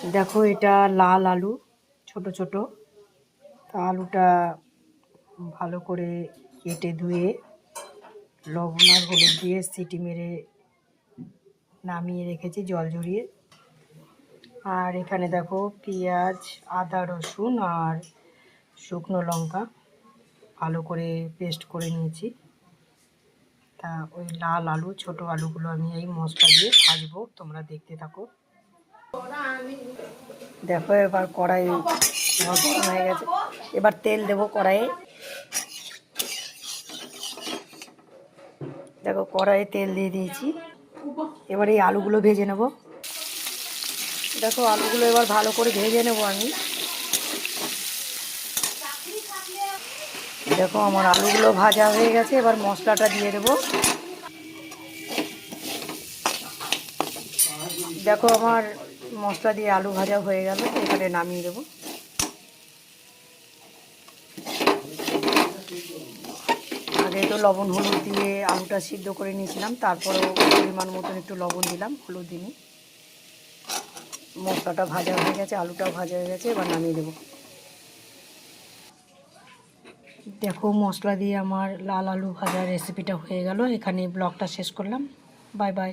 দেখো এটা লাল আলু, ছোট ছোট। তা আলুটা ভালো করে কেটে ধুয়ে লবণ আর হলুদ দিয়ে সিটি মেরে নামিয়ে রেখেছি জল ঝরিয়ে। আর এখানে দেখো পেঁয়াজ, আদা, রসুন আর শুকনো লঙ্কা ভালো করে পেস্ট করে নিয়েছি। তা ওই লাল আলু, ছোট আলুগুলো আমি এই মশলা দিয়ে ভাজবো, তোমরা দেখতে থাকো। দেখো এবার কড়াই গরম হয়ে গেছে, এবার তেল দেবো কড়াইয়ে। দেখো কড়াইয়ে তেল দিয়ে দিয়েছি, এবার এই আলুগুলো ভেজে নেব। দেখো আলুগুলো এবার ভালো করে ভেজে নেব আমি। দেখো আমার আলুগুলো ভাজা হয়ে গেছে, এবার মশলাটা দিয়ে দেবো। দেখো আমার মশলা দিয়ে আলু ভাজা হয়ে গেল, এখানে নামিয়ে দেবো। আগে তো লবণ হলুদ দিয়ে আলুটা সিদ্ধ করে নিয়েছিলাম, তারপরেও পরিমাণ মতন একটু লবণ দিলাম, হলুদ দিনই। মশলাটা ভাজা হয়ে গেছে, আলুটাও ভাজা হয়ে গেছে, এবার নামিয়ে দেবো। দেখো মশলা দিয়ে আমার লাল আলু ভাজার রেসিপিটা হয়ে গেল। এখানে ব্লগটা শেষ করলাম। Bye bye.